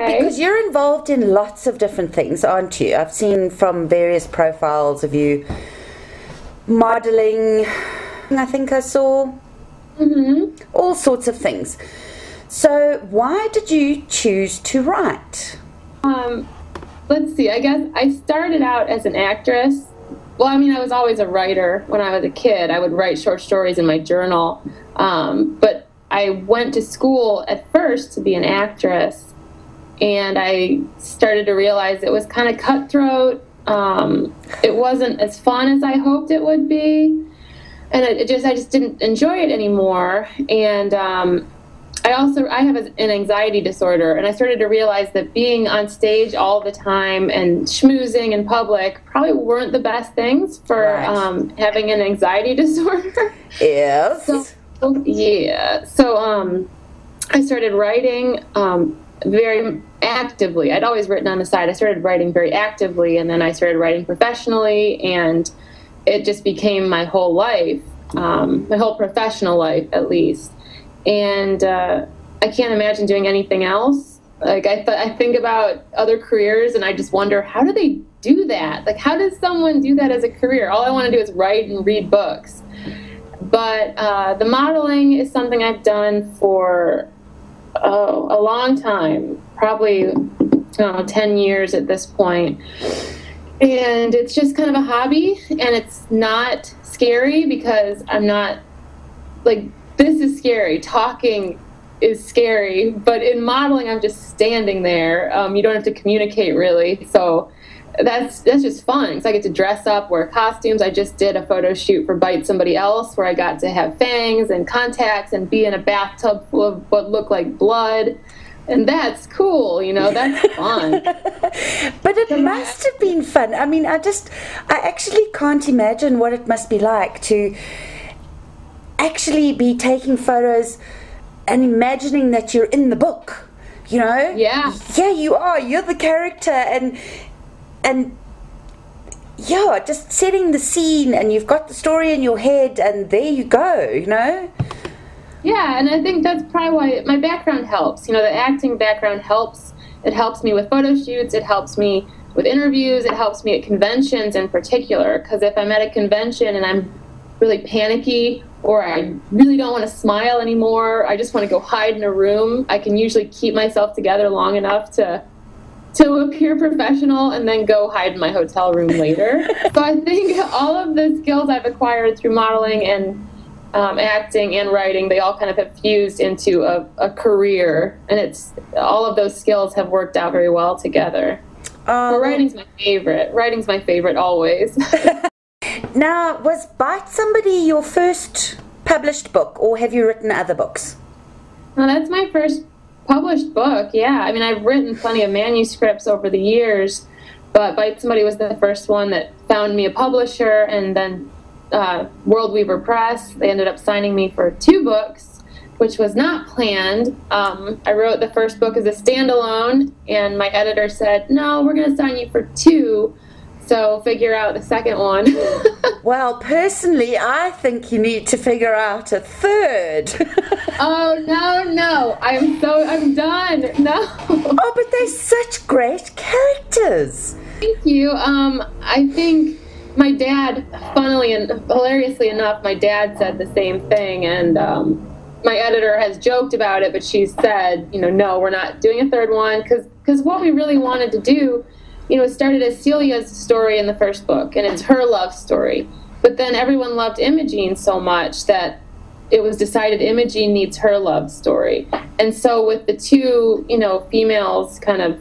Okay. Because you're involved in lots of different things, aren't you? I've seen from various profiles of you modeling, I think I saw. All sorts of things. So why did you choose to write? Let's see, I guess I started out as an actress. Well, I mean, I was always a writer. When I was a kid, I would write short stories in my journal. But I went to school at first to be an actress, and I started to realize it was kind of cutthroat. It wasn't as fun as I hoped it would be. And I just didn't enjoy it anymore. And I have an anxiety disorder, and I started to realize that being on stage all the time and schmoozing in public probably weren't the best things for having an anxiety disorder. Yes. So I started writing very actively. I'd always written on the side. I started writing very actively, and then I started writing professionally, and it just became my whole life, my whole professional life, at least. And I can't imagine doing anything else. Like, I think about other careers, and I just wonder, how do they do that? Like, how does someone do that as a career? All I want to do is write and read books. But the modeling is something I've done for a long time, probably 10 years at this point. And it's just kind of a hobby, and it's not scary because I'm not, like, this is scary. Talking is scary, but in modeling, I'm just standing there. You don't have to communicate, really. So that's just fun, because I get to dress up, wear costumes. I just did a photo shoot for Bite Somebody Else, where I got to have fangs and contacts and be in a bathtub full of what looked like blood. And that's cool, that's fun. But it must have been fun. I mean, I actually can't imagine what it must be like to actually be taking photos and imagining that you're in the book, Yeah. Yeah, you are. You're the character, and yeah, just setting the scene, and you've got the story in your head, and there you go, Yeah, and I think that's probably why my background helps. The acting background helps. It helps me with photo shoots. It helps me with interviews. It helps me at conventions in particular, because if I'm at a convention and I'm really panicky, or I really don't want to smile anymore, I just want to go hide in a room, I can usually keep myself together long enough to appear professional and then go hide in my hotel room later. So I think all of the skills I've acquired through modeling and acting and writing, they all kind of have fused into a career, and all of those skills have worked out very well together. But writing's my favorite. Writing's my favorite always. Now, was Bite Somebody your first published book, or have you written other books? Well, that's my first published book, yeah. I mean, I've written plenty of manuscripts over the years, but Bite Somebody was the first one that found me a publisher, and then World Weaver Press, they ended up signing me for 2 books, which was not planned. I wrote the first book as a standalone, and my editor said, no, we're going to sign you for 2, so figure out the second one. Well, personally, I think you need to figure out a 3rd. Oh, no, I'm done, no. Oh, but they're such great characters. Thank you. I think my dad, funnily and hilariously enough, my dad said the same thing, and my editor has joked about it, but she said, no, we're not doing a 3rd one, because what we really wanted to do, it started as Celia's story in the first book, and it's her love story. But then everyone loved Imogene so much that it was decided Imogene needs her love story. And so with the 2, females kind of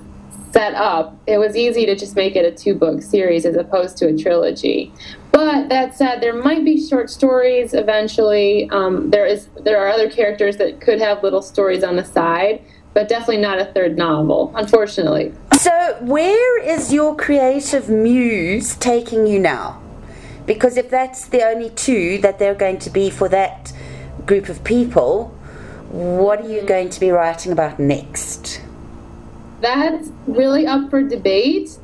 set up, it was easy to just make it a 2-book series as opposed to a trilogy. But that said, there might be short stories eventually. There are other characters that could have little stories on the side, but definitely not a 3rd novel, unfortunately. So where is your creative muse taking you now? Because if that's the only 2 that they're going to be for that group of people, what are you going to be writing about next? That's really up for debate,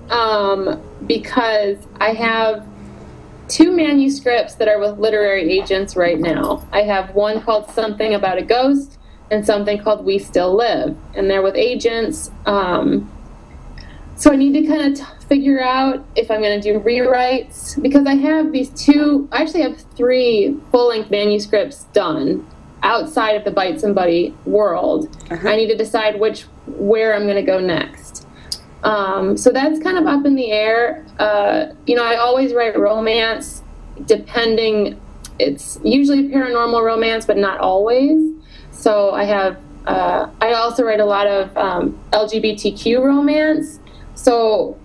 because I have 2 manuscripts that are with literary agents right now. I have one called Something About a Ghost, and something called We Still Live, and they're with agents. So I need to kind of figure out if I'm going to do rewrites, because I have I actually have 3 full-length manuscripts done outside of the Bite Somebody world. I need to decide where I'm going to go next. So that's kind of up in the air. I always write romance, depending. It's usually paranormal romance, but not always. So I also write a lot of LGBTQ romance. So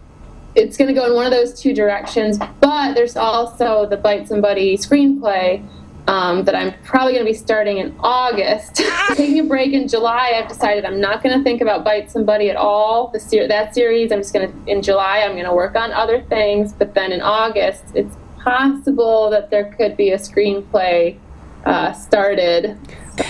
it's going to go in one of those 2 directions. But there's also the Bite Somebody screenplay that I'm probably going to be starting in August. Taking a break in July, I've decided I'm not going to think about Bite Somebody at all. That series, in July, I'm going to work on other things. But then in August, it's possible that there could be a screenplay started.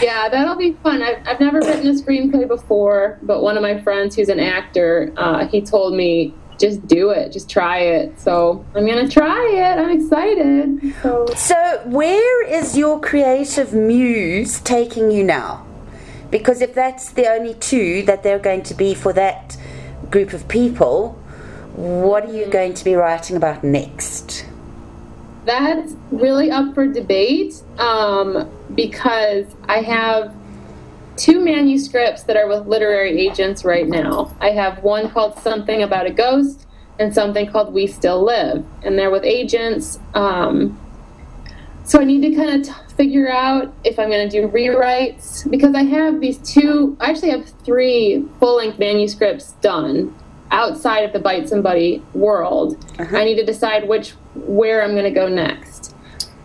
Yeah, that'll be fun. I've never written a screenplay before, but one of my friends who's an actor, he told me, just do it, just try it. So I'm going to try it. I'm excited. So where is your creative muse taking you now? Because if that's the only 2 that they're going to be for that group of people, what are you going to be writing about next? That's really up for debate, because I have 2 manuscripts that are with literary agents right now. I have one called Something About a Ghost and something called We Still Live, and they're with agents. So I need to kind of figure out if I'm going to do rewrites, because I have I actually have 3 full-length manuscripts done outside of the Bite Somebody world. I need to decide where I'm going to go next.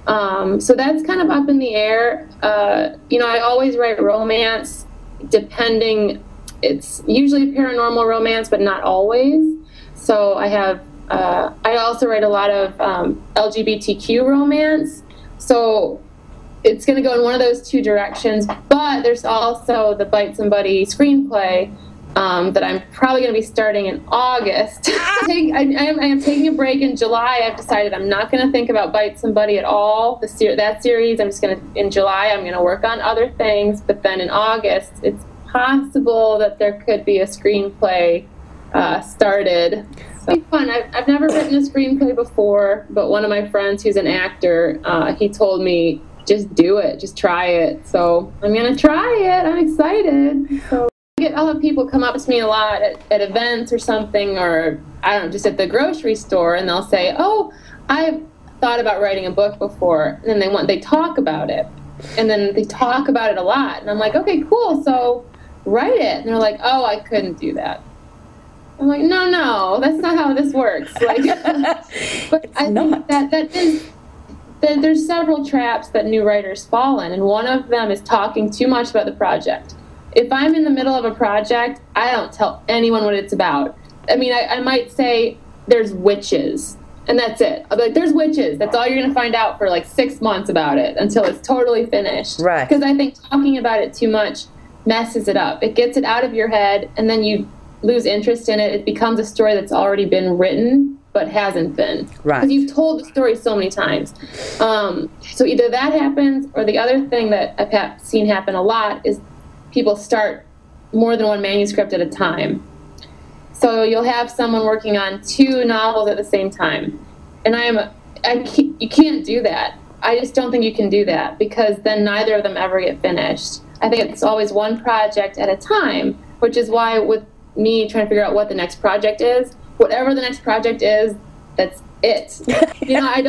So that's kind of up in the air. I always write romance, depending. It's usually paranormal romance, but not always. So I also write a lot of LGBTQ romance. So it's going to go in one of those 2 directions. But there's also the Bite Somebody screenplay that I'm probably going to be starting in August. I am taking a break in July. I've decided I'm not going to think about Bite Somebody at all. That series, in July, I'm going to work on other things. But then in August, it's possible that there could be a screenplay started. So it'll be fun. I've never written a screenplay before, but one of my friends who's an actor, he told me, just do it, just try it. So I'm going to try it. I'm excited. I'll have people come up to me a lot at events or something, or I don't know, just at the grocery store, and they'll say, "Oh, I've thought about writing a book before," and then they talk about it, and then they talk about it a lot, and I'm like, "Okay, cool, so write it," and they're like, "Oh, I couldn't do that." I'm like, "No, that's not how this works." Like, but I think that there's several traps that new writers fall in, and one of them is talking too much about the project. If I'm in the middle of a project, I don't tell anyone what it's about. I mean, I might say there's witches, and that's it. I'll be like, there's witches. That's all you're going to find out for like 6 months about it until it's totally finished. Right. Because I think talking about it too much messes it up. It gets it out of your head, and then you lose interest in it. It becomes a story that's already been written but hasn't been. Right. Because you've told the story so many times. So either that happens, or the other thing that I've seen happen a lot is people start more than one manuscript at a time. So you'll have someone working on 2 novels at the same time. And you can't do that. I just don't think you can do that, because then neither of them ever get finished. I think it's always one project at a time, which is why with me trying to figure out what the next project is, whatever the next project is, that's it. I'm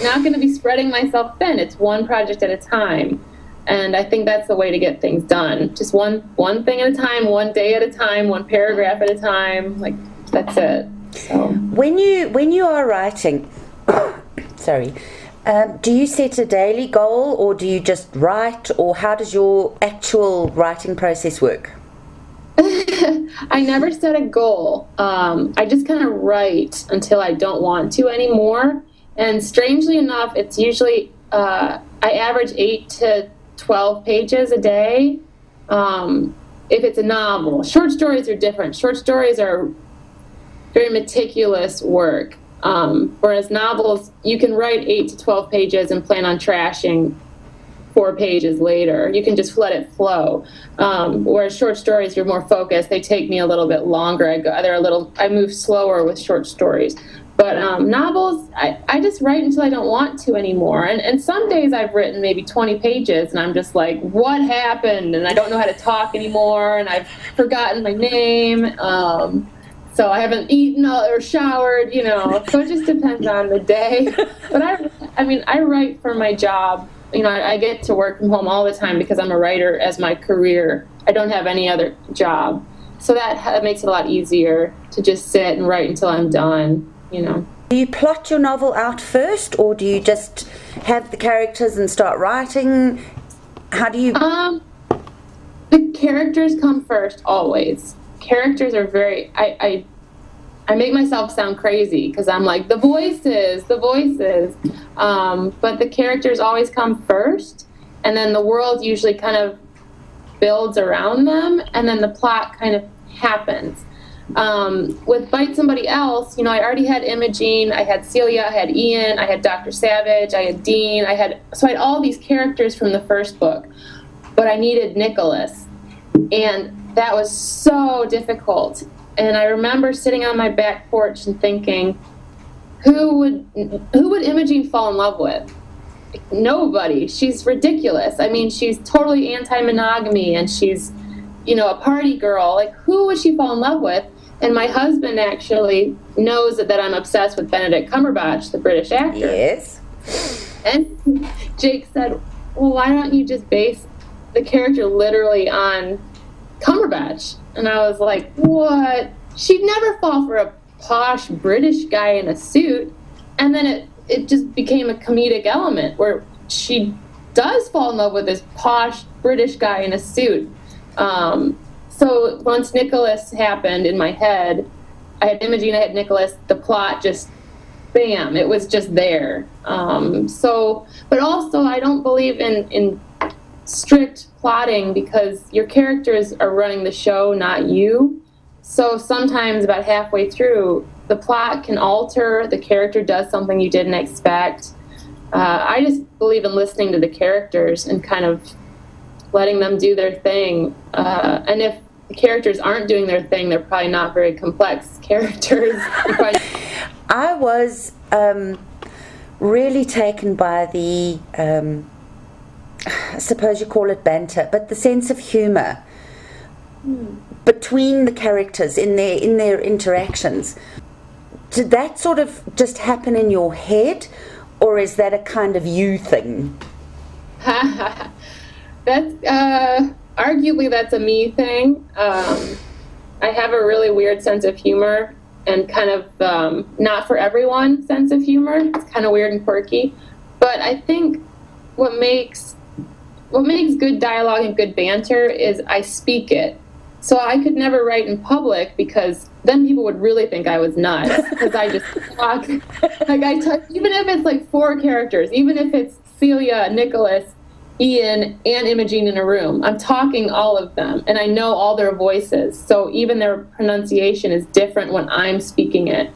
not going to be spreading myself thin. It's one project at a time. And I think that's the way to get things done. Just one thing at a time, one day at a time, one paragraph at a time. Like, that's it. So when you are writing, sorry, do you set a daily goal, or do you just write, or how does your actual writing process work? I never set a goal. I just kind of write until I don't want to anymore. And strangely enough, it's usually I average 8 to 12 pages a day. If it's a novel, short stories are different. Short stories are very meticulous work, whereas novels, you can write 8 to 12 pages and plan on trashing 4 pages later. You can just let it flow. Whereas short stories, you're more focused. They take me a little bit longer. I move slower with short stories. But novels, I just write until I don't want to anymore. And some days I've written maybe 20 pages, and I'm just like, what happened? And I don't know how to talk anymore, and I've forgotten my name. So I haven't eaten or showered, So it just depends on the day. But I write for my job. I get to work from home all the time because I'm a writer as my career. I don't have any other job. So that makes it a lot easier to just sit and write until I'm done. Do you plot your novel out first, or do you just have the characters and start writing? How do you... The characters come first, always. Characters are very... I make myself sound crazy, because I'm like, the voices. But the characters always come first, and then the world usually kind of builds around them, and then the plot kind of happens. With Bite Somebody Else, I already had Imogene, I had Celia, I had Ian, I had Dr. Savage, I had Dean, I had all these characters from the first book, but I needed Nicholas, and that was so difficult. And I remember sitting on my back porch and thinking, who would Imogene fall in love with? Nobody. She's ridiculous. She's totally anti-monogamy, and she's, a party girl. Like, who would she fall in love with? And my husband actually knows that I'm obsessed with Benedict Cumberbatch, the British actor. Yes. And Jake said, well, why don't you just base the character literally on Cumberbatch? And I was like, what? She'd never fall for a posh British guy in a suit. And then it just became a comedic element where she does fall in love with this posh British guy in a suit. So once Nicholas happened in my head, I had Imogene, I had Nicholas, the plot just, bam, it was just there. But also I don't believe in strict plotting, because your characters are running the show, not you. So sometimes about halfway through, the plot can alter, the character does something you didn't expect. I just believe in listening to the characters and kind of letting them do their thing. And if the characters aren't doing their thing, they're probably not very complex characters. I was really taken by the, I suppose you call it banter, but the sense of humour between the characters in their interactions. Did that sort of just happen in your head, or is that a kind of you thing? That's arguably that's a me thing. I have a really weird sense of humor, and kind of not for everyone sense of humor. It's kind of weird and quirky, but I think what makes good dialogue and good banter is I speak it. So I could never write in public, because then people would really think I was nuts, because I just talk. Even if it's like 4 characters, even if it's Celia, Nicholas, Ian, and Imogene in a room, I'm talking all of them, and I know all their voices. So even their pronunciation is different when I'm speaking it.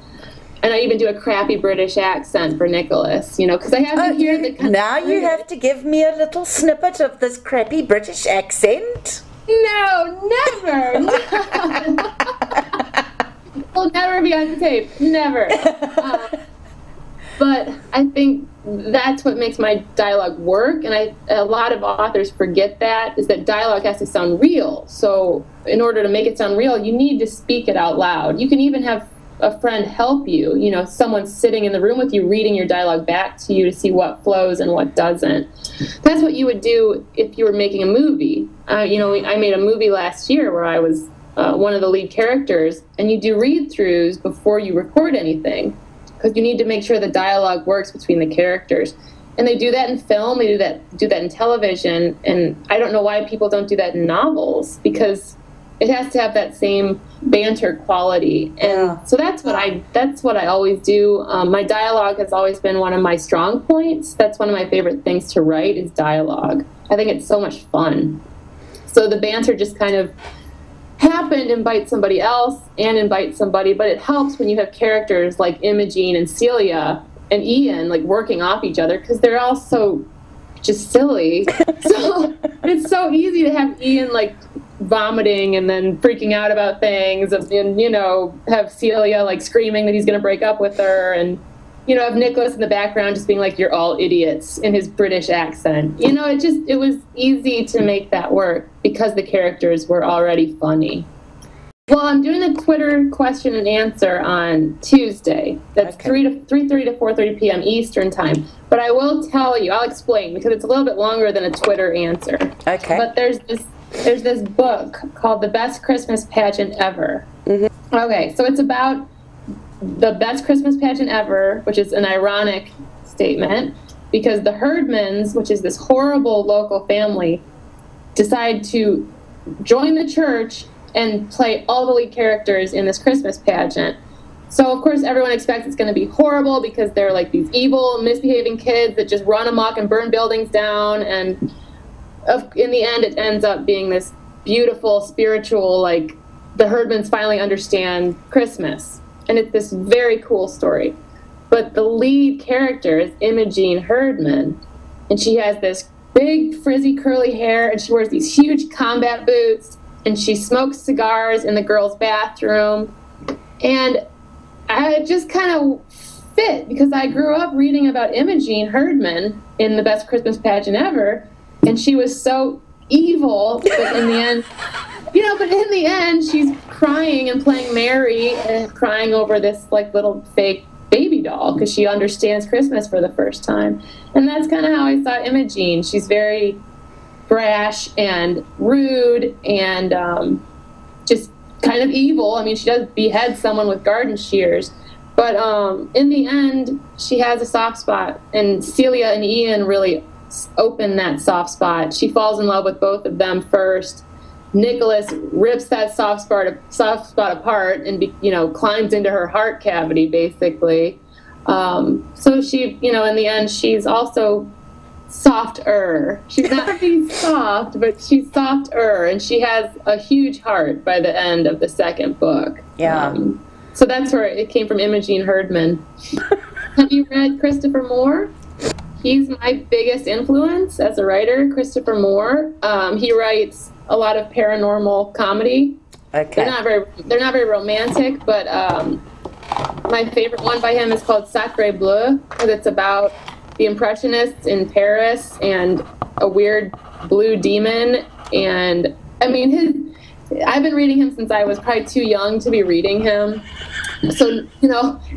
And I even do a crappy British accent for Nicholas, because I have to hear the... Now you have to give me a little snippet of this crappy British accent. No, never. No. Will never be on tape. Never. But I think that's what makes my dialogue work, and a lot of authors forget that, is that dialogue has to sound real. So in order to make it sound real, you need to speak it out loud. You can even have a friend help you, someone sitting in the room with you reading your dialogue back to you to see what flows and what doesn't. That's what you would do if you were making a movie. I made a movie last year where I was one of the lead characters, and you do read-throughs before you record anything, because you need to make sure the dialogue works between the characters. And they do that in film, they do that in television, and I don't know why people don't do that in novels, because it has to have that same banter quality. And so that's what I always do. My dialogue has always been one of my strong points. That's one of my favorite things to write, is dialogue. I think it's so much fun. So the banter just kind of happened in Bite Somebody Else and in Bite Somebody, but it helps when you have characters like Imogene and Celia and Ian like working off each other, because they're all so just silly. So it's so easy to have Ian like vomiting and then freaking out about things, and you know, have Celia like screaming that he's going to break up with her, and you know, have Nicholas in the background just being like, "You're all idiots" in his British accent. You know, it was easy to make that work because the characters were already funny. Well, I'm doing a Twitter question and answer on Tuesday. That's 3:30 to 4:30 p.m. Eastern time. But I will tell you, I'll explain, because it's a little bit longer than a Twitter answer. Okay. But there's this book called The Best Christmas Pageant Ever. Mm-hmm. Okay, so it's about the best Christmas pageant ever, which is an ironic statement, because the Herdmans, which is this horrible local family, decide to join the church and play all the lead characters in this Christmas pageant. So, of course, everyone expects it's going to be horrible because they're like these evil, misbehaving kids that just run amok and burn buildings down. And in the end, it ends up being this beautiful, spiritual, like, the Herdmans finally understand Christmas. And it's this very cool story. But the lead character is Imogene Herdman. And she has this big, frizzy, curly hair, and she wears these huge combat boots. And she smokes cigars in the girls' bathroom. And I just kind of fit, because I grew up reading about Imogene Herdman in The Best Christmas Pageant Ever. And she was so evil, but in the end, she's crying and playing Mary and crying over this like little fake baby doll because she understands Christmas for the first time. And that's kind of how I saw Imogene. She's very brash and rude and just kind of evil. I mean, she does behead someone with garden shears, but in the end, she has a soft spot, and Celia and Ian really open that soft spot. She falls in love with both of them first. Nicholas rips that soft spot apart and climbs into her heart cavity, basically. So she, in the end, she's also softer. She's not being soft, but she's softer, and she has a huge heart by the end of the second book. Yeah. So that's where it came from, Imogene Herdman. Have you read Christopher Moore? He's my biggest influence as a writer, Christopher Moore. He writes a lot of paranormal comedy. Okay. They're not very romantic, but my favorite one by him is called Sacre Bleu, because it's about the Impressionists in Paris and a weird blue demon. And I mean, I've been reading him since I was probably too young to be reading him. So,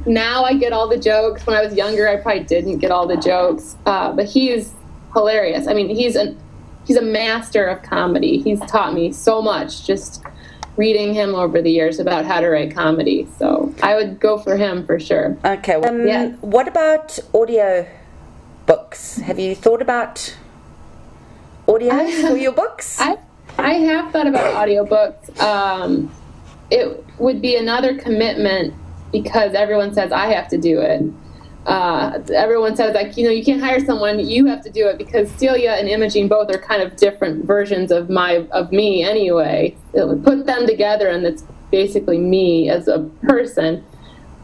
now I get all the jokes. When I was younger, I probably didn't get all the jokes. But he's hilarious. I mean, he's a master of comedy. He's taught me so much just reading him over the years about how to write comedy. So I would go for him for sure. Okay. What about audio books? Have you thought about audio for your books? I have thought about audiobooks. It would be another commitment because everyone says I have to do it. Everyone says, like, you can't hire someone, you have to do it, because Celia and Imogene both are kind of different versions of me anyway. Put them together and it's basically me as a person.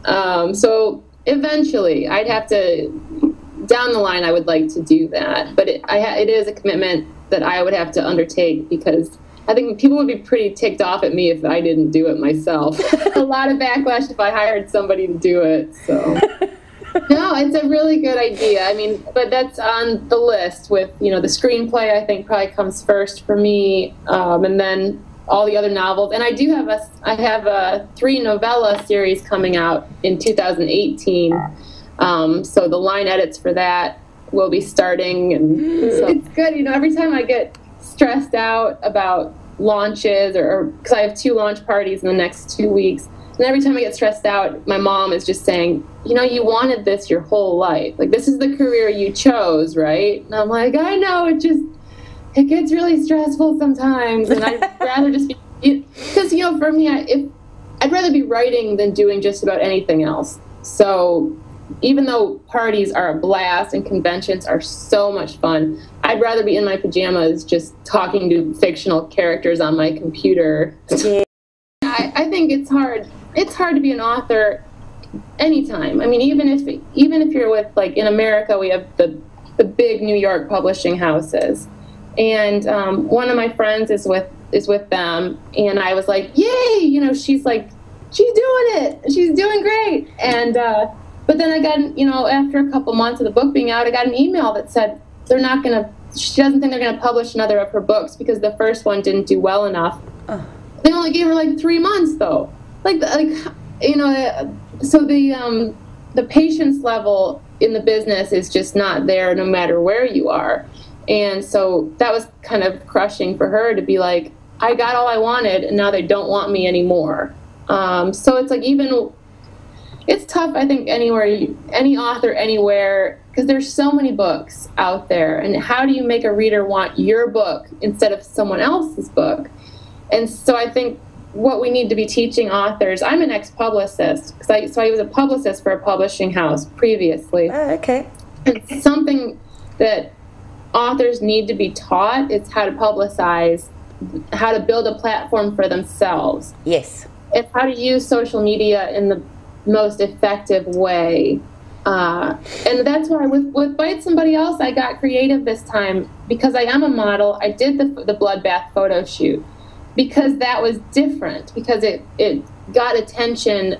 So eventually I'd have to, down the line, I would like to do that. But it is a commitment that I would have to undertake, because I think people would be pretty ticked off at me if I didn't do it myself. A lot of backlash if I hired somebody to do it. So no, it's a really good idea. I mean, but that's on the list with, the screenplay, I think probably comes first for me. And then all the other novels. And I have a 3 novella series coming out in 2018. So the line edits for that will be starting. And so it's good. Every time I get stressed out about launches, or because I have 2 launch parties in the next 2 weeks, and every time I get stressed out, my mom is just saying, you wanted this your whole life. Like, this is the career you chose, right? And I'm like, I know, it gets really stressful sometimes, and I'd rather just be, because, for me, I'd rather be writing than doing just about anything else. So even though parties are a blast and conventions are so much fun, I'd rather be in my pajamas just talking to fictional characters on my computer. Yeah. I think it's hard. It's hard to be an author anytime. I mean, even if you're with, like, in America, we have the the big New York publishing houses. And one of my friends is with them, and I was like, yay, you know, she's doing it, she's doing great. And but then I got, you know, after a couple months of the book being out, I got an email that said she doesn't think they're gonna publish another of her books because the first one didn't do well enough. They only gave her like 3 months though. Like you know, so the patience level in the business is just not there no matter where you are. And so that was kind of crushing for her to be like, I got all I wanted and now they don't want me anymore. So it's like, it's tough, I think, any author anywhere, because there's so many books out there, and how do you make a reader want your book instead of someone else's book? And so I think what we need to be teaching authors, I'm an ex-publicist, so I was a publicist for a publishing house previously. Oh, okay. And something that authors need to be taught is how to publicize, how to build a platform for themselves. Yes. It's how to use social media in the most effective way. And that's why with Bite Somebody Else, I got creative this time because I am a model. I did the bloodbath photo shoot because that was different, because it got attention.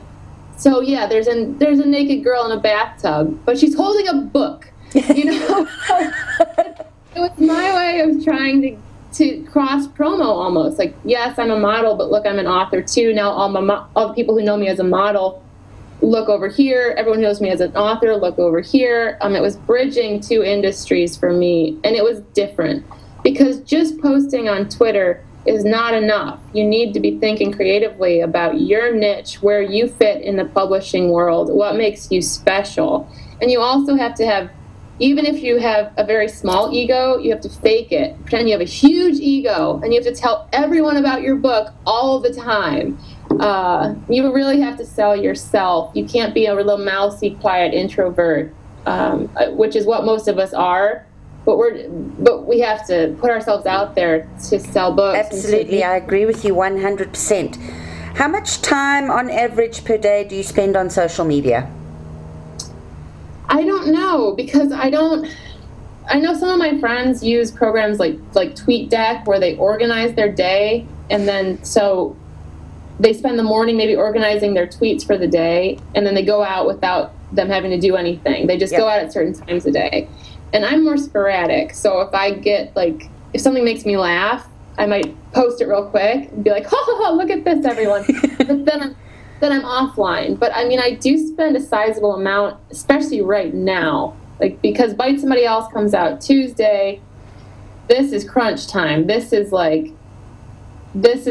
So yeah, there's a naked girl in a bathtub, but she's holding a book, you know. It was my way of trying to cross promo almost. Like, yes, I'm a model, but look, I'm an author too. Now all the people who know me as a model, look over here. Everyone who knows me as an author, look over here. It was bridging two industries for me, and it was different because just posting on Twitter is not enough. You need to be thinking creatively about your niche, where you fit in the publishing world, what makes you special. And you also have to have, even if you have a very small ego, you have to fake it. Pretend you have a huge ego, and you have to tell everyone about your book all the time. You really have to sell yourself. You can't be a little mousy, quiet introvert, which is what most of us are. But we have to put ourselves out there to sell books. Absolutely, I agree with you 100%. How much time on average per day do you spend on social media? I don't know, because I know some of my friends use programs like TweetDeck, where they organize their day, and then so they spend the morning maybe organizing their tweets for the day, and then they go out without them having to do anything. They just go out at certain times a day. And I'm more sporadic, so if I get, if something makes me laugh, I might post it real quick and be like, ha, look at this, everyone. But then I'm offline. But, I mean, I do spend a sizable amount, especially right now, because Bite Somebody Else comes out Tuesday. This is crunch time. This is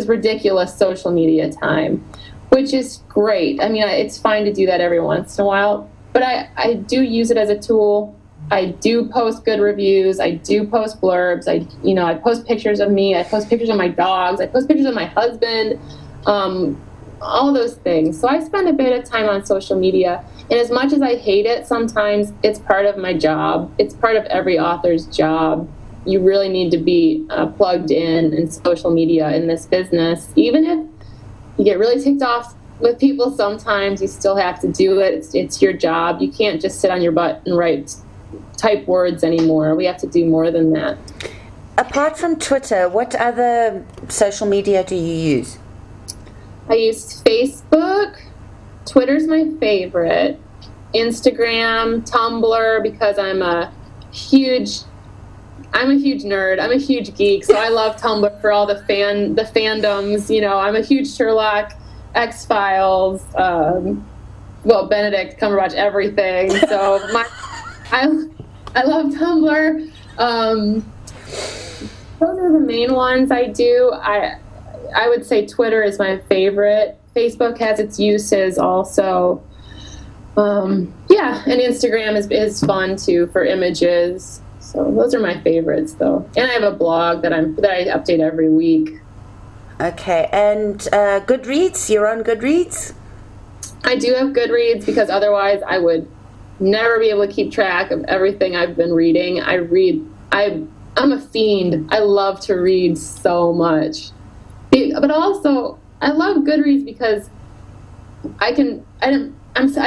ridiculous social media time, which is great. I mean, it's fine to do that every once in a while, but I do use it as a tool. I do post good reviews. I do post blurbs. I post pictures of me. I post pictures of my dogs. I post pictures of my husband, all those things. So I spend a bit of time on social media. And as much as I hate it, sometimes it's part of my job. It's part of every author's job. You really need to be plugged in social media in this business. Even if you get really ticked off with people sometimes, you still have to do it. It's your job. You can't just sit on your butt and type words anymore. We have to do more than that. Apart from Twitter, what other social media do you use? I use Facebook. Twitter's my favorite. Instagram, Tumblr, because I'm a huge nerd. I'm a huge geek, so I love Tumblr for all the fandoms. You know, I'm a huge Sherlock, X-Files, Benedict Cumberbatch, everything. So I love Tumblr. Those are the main ones I do. I would say Twitter is my favorite. Facebook has its uses also. And Instagram is fun too for images. So those are my favorites, though. And I have a blog that I update every week. Okay, and Goodreads? You're on Goodreads? I do have Goodreads, because otherwise I would never be able to keep track of everything I've been reading. I'm a fiend. I love to read so much. But also, I love Goodreads because I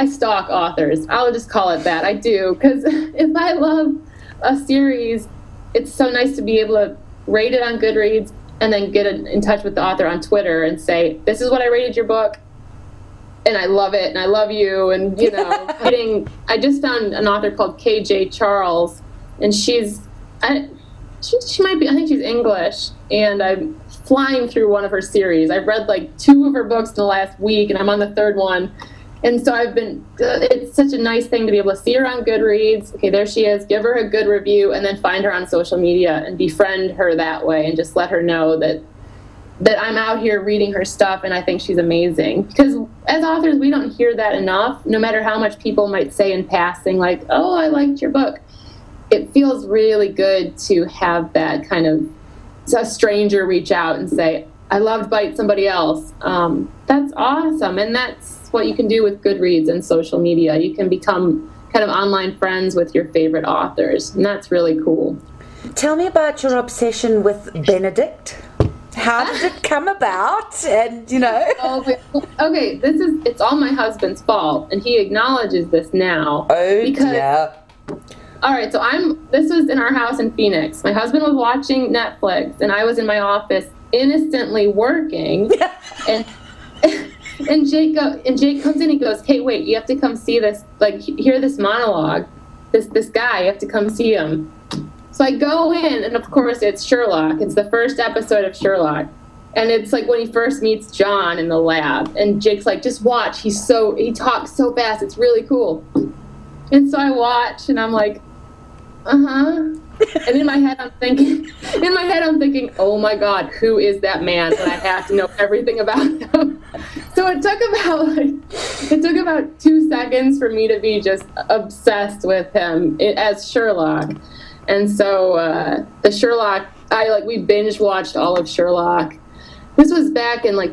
stalk authors. I'll just call it that. I do, because if I love a series, it's so nice to be able to rate it on Goodreads and then get in touch with the author on Twitter and say, this is what I rated your book, and I love it, and I love you, and, you know, I just found an author called KJ Charles, and she might be, I think she's English, and I'm flying through one of her series. I've read like 2 of her books in the last week, and I'm on the 3rd one. And so it's such a nice thing to be able to see her on Goodreads. Okay, there she is. Give her a good review, and then find her on social media and befriend her that way, and just let her know that I'm out here reading her stuff, and I think she's amazing. Because as authors, we don't hear that enough, no matter how much people might say in passing, like, oh, I liked your book. It feels really good to have that kind of a stranger reach out and say, I loved Bite Somebody Else. That's awesome. And that's what you can do with Goodreads and social media. You can become kind of online friends with your favorite authors, and that's really cool. Tell me about your obsession with Benedict. How did it come about? And, you know. Okay, it's all my husband's fault, and he acknowledges this now. Oh, yeah. All right, so this was in our house in Phoenix. My husband was watching Netflix, and I was in my office innocently working, and Jake comes in and he goes, hey, wait, you have to come see this, like, hear this monologue. This guy, you have to come see him. So I go in, and of course it's Sherlock. It's the first episode of Sherlock. And it's like when he first meets John in the lab. And Jake's like, just watch. He talks so fast. It's really cool. And so I watch, and I'm like, uh-huh. And in my head I'm thinking, oh my God, who is that man? And I have to know everything about him. So it took about 2 seconds for me to be just obsessed with him as Sherlock. And so the Sherlock, we binge watched all of Sherlock. This was back in I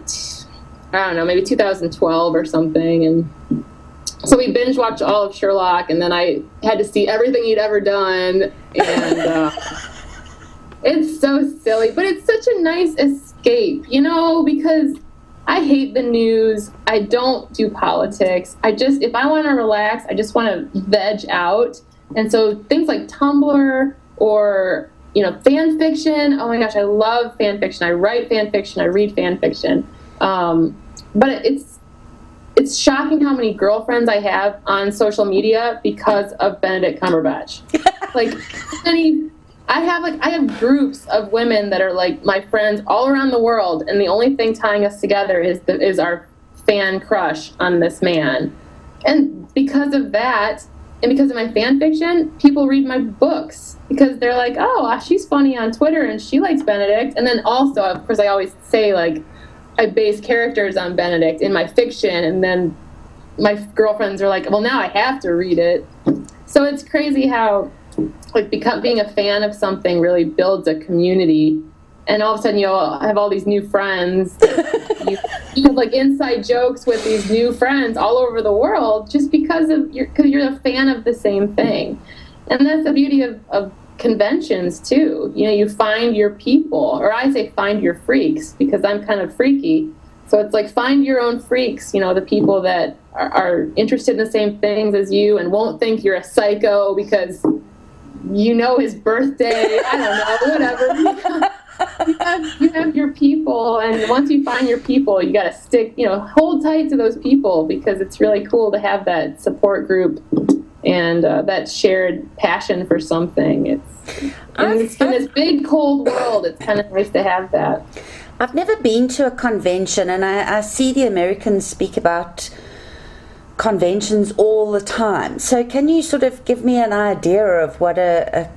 don't know, maybe 2012 or something. And so we binge watched all of Sherlock, and then I had to see everything he'd ever done. And it's so silly, but it's such a nice escape, you know, because I hate the news. I don't do politics. If I want to relax, I just want to veg out. And so things like Tumblr or, you know, fan fiction. Oh my gosh, I love fan fiction. I write fan fiction. I read fan fiction. But it's shocking how many girlfriends I have on social media because of Benedict Cumberbatch. I have groups of women that are like my friends all around the world, and the only thing tying us together is our fan crush on this man. And because of that, and because of my fan fiction, people read my books because they're like, oh, she's funny on Twitter and she likes Benedict. And then also, of course, I always say, like, I base characters on Benedict in my fiction, and then my girlfriends are like, well, now I have to read it. So it's crazy how being a fan of something really builds a community, and all of a sudden you'll have all these new friends. you have inside jokes with these new friends all over the world just because you're a fan of the same thing. And that's the beauty of conventions too. You know, you find your people, or I say find your freaks, because I'm kind of freaky. So it's like, find your own freaks, you know, the people that are interested in the same things as you and won't think you're a psycho because you know his birthday. I don't know, whatever. You have your people, and once you find your people, you got to stick, you know, hold tight to those people, because it's really cool to have that support group and that shared passion for something. In this big, cold world, it's kind of nice to have that. I've never been to a convention, and I see the Americans speak about conventions all the time. So can you sort of give me an idea of what an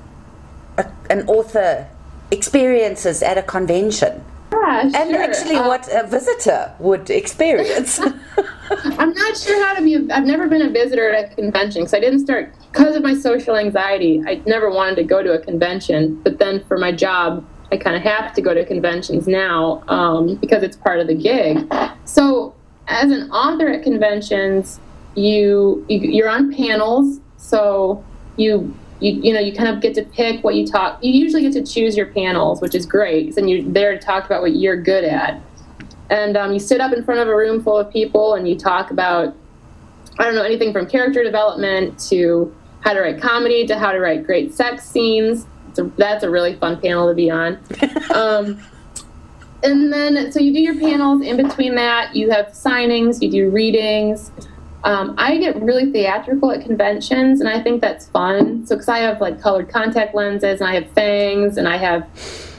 author experiences at a convention? Yeah, sure. And actually what a visitor would experience. I'm not sure how to be. I've never been a visitor at a convention, because I didn't start, because of my social anxiety, I never wanted to go to a convention. But then for my job, I kind of have to go to conventions now because it's part of the gig. So as an author at conventions, you're on panels, so you kind of get to pick what you talk. You usually get to choose your panels, which is great, because then you're there to talk about what you're good at. And you sit up in front of a room full of people, and you talk about, I don't know, anything from character development to how to write comedy to how to write great sex scenes. That's a really fun panel to be on. And then, so you do your panels. In between that, you have signings, you do readings. I get really theatrical at conventions, and I think that's fun. So, because I have like colored contact lenses, and I have fangs, and I have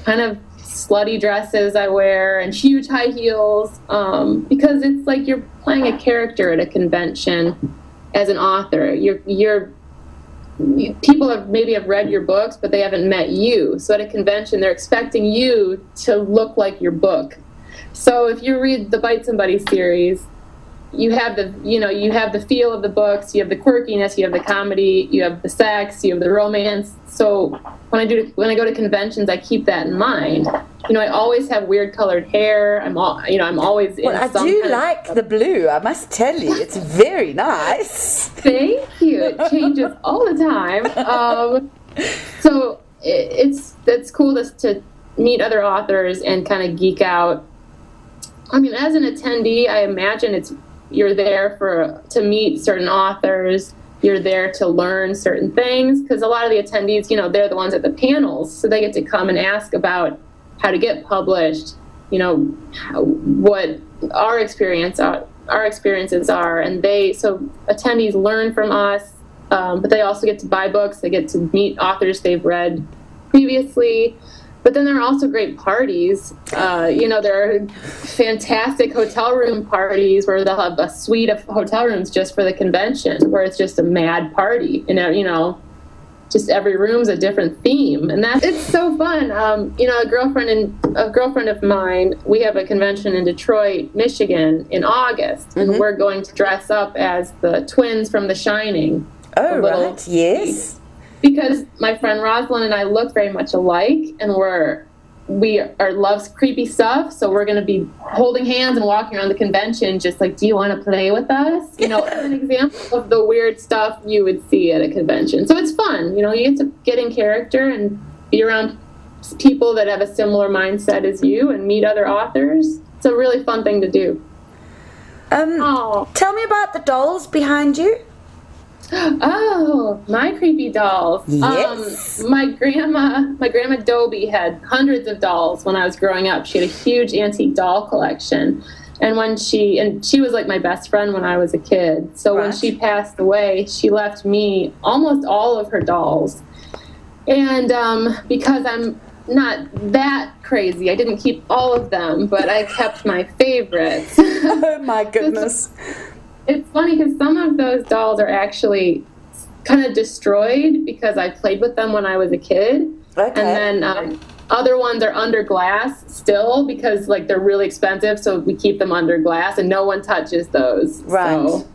kind of slutty dresses I wear, and huge high heels, because it's like you're playing a character at a convention as an author. People have read your books, but they haven't met you. So at a convention, they're expecting you to look like your book. So if you read the Bite Somebody series, you have the feel of the books, you have the quirkiness, you have the comedy, you have the sex, you have the romance. So when I go to conventions, I keep that in mind. I always have weird colored hair. I'm always in I do like the blue, I must tell you. It's very nice. Thank you. It changes all the time. So it's cool to meet other authors and kind of geek out. I mean, as an attendee, I imagine you're there to meet certain authors. You're there to learn certain things, because a lot of the attendees, they're the ones at the panels, so they get to come and ask about how to get published, what our experiences are, and so attendees learn from us, but they also get to buy books. They get to meet authors they've read previously. But then there are also great parties. There are fantastic hotel room parties where they'll have a suite of hotel rooms just for the convention, where it's just a mad party. Just every room's a different theme, and it's so fun. A girlfriend of mine, we have a convention in Detroit, Michigan, in August, and we're going to dress up as the twins from The Shining. Oh, right, yes. Because my friend Rosalind and I look very much alike, and we loves creepy stuff, so we're going to be holding hands and walking around the convention just like, do you want to play with us? As an example of the weird stuff you would see at a convention. So it's fun. You get to get in character and be around people that have a similar mindset as you and meet other authors. It's a really fun thing to do. Tell me about the dolls behind you. Oh, my creepy dolls. Yes. My grandma Dobie had hundreds of dolls when I was growing up. She had a huge antique doll collection. And she was like my best friend when I was a kid. So when she passed away, she left me almost all of her dolls. And because I'm not that crazy, I didn't keep all of them, but I kept my favorites. Oh my goodness. It's funny because some of those dolls are actually kind of destroyed because I played with them when I was a kid. Okay. And then other ones are under glass still because they're really expensive, so we keep them under glass and no one touches those. Right. So,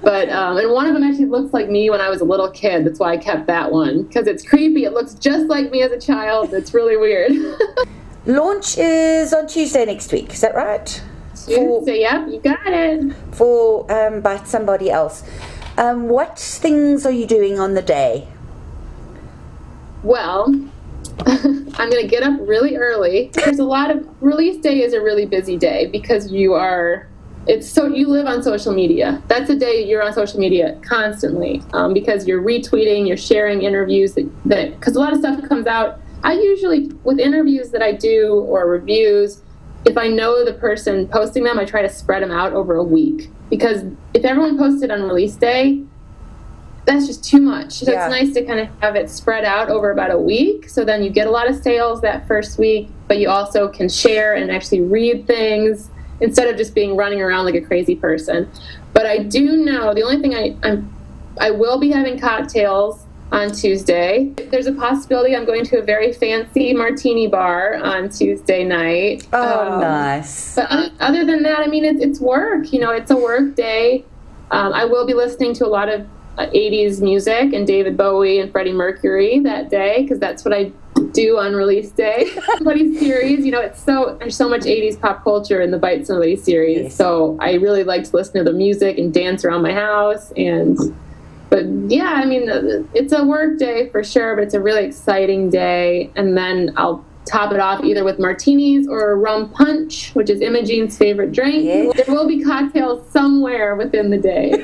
but and one of them actually looks like me when I was a little kid. That's why I kept that one, because it's creepy. It looks just like me as a child. It's really weird. Launch is on Tuesday next week. Is that right? Tuesday, yep, you got it. For Bite Somebody Else. What things are you doing on the day? Well, I'm going to get up really early. There's a lot of release day is a really busy day because you live on social media. That's a day you're on social media constantly because you're retweeting, you're sharing interviews because a lot of stuff comes out. I usually, with interviews that I do or reviews, if I know the person posting them, I try to spread them out over a week. Because if everyone posted on release day, that's just too much. So It's nice to kind of have it spread out over about a week. So then you get a lot of sales that first week, but you also can share and actually read things instead of just running around like a crazy person. But I do know, the only thing I will be having cocktails on Tuesday. There's a possibility I'm going to a very fancy martini bar on Tuesday night. Oh, nice. But other than that, I mean, it's work. It's a work day. I will be listening to a lot of 80s music and David Bowie and Freddie Mercury that day, because that's what I do on release day. Somebody's series, there's so much 80s pop culture in the Bite Somebody series. Yes. So I really like to listen to the music and dance around my house But yeah, I mean, it's a work day for sure, but it's a really exciting day. And then I'll top it off either with martinis or rum punch, which is Imogene's favorite drink. Yeah. There will be cocktails somewhere within the day.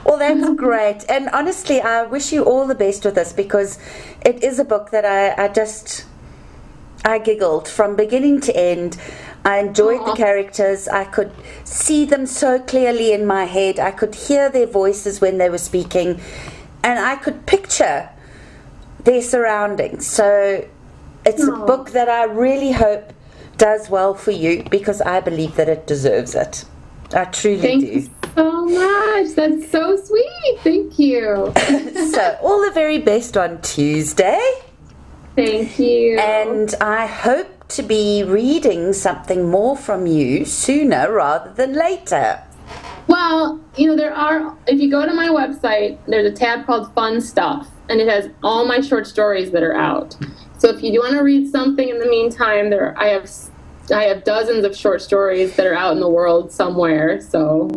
Well, that's great. And honestly, I wish you all the best with this, because it is a book that I giggled from beginning to end. I enjoyed the characters. I could see them so clearly in my head. I could hear their voices when they were speaking, and I could picture their surroundings. So it's a book that I really hope does well for you, because I believe that it deserves it. I truly do. Thank you so much. That's so sweet. Thank you. So all the very best on Tuesday. Thank you. And I hope to be reading something more from you sooner rather than later. Well, if you go to my website, there's a tab called Fun Stuff, and it has all my short stories that are out. So if you do want to read something in the meantime, I have dozens of short stories that are out in the world somewhere. So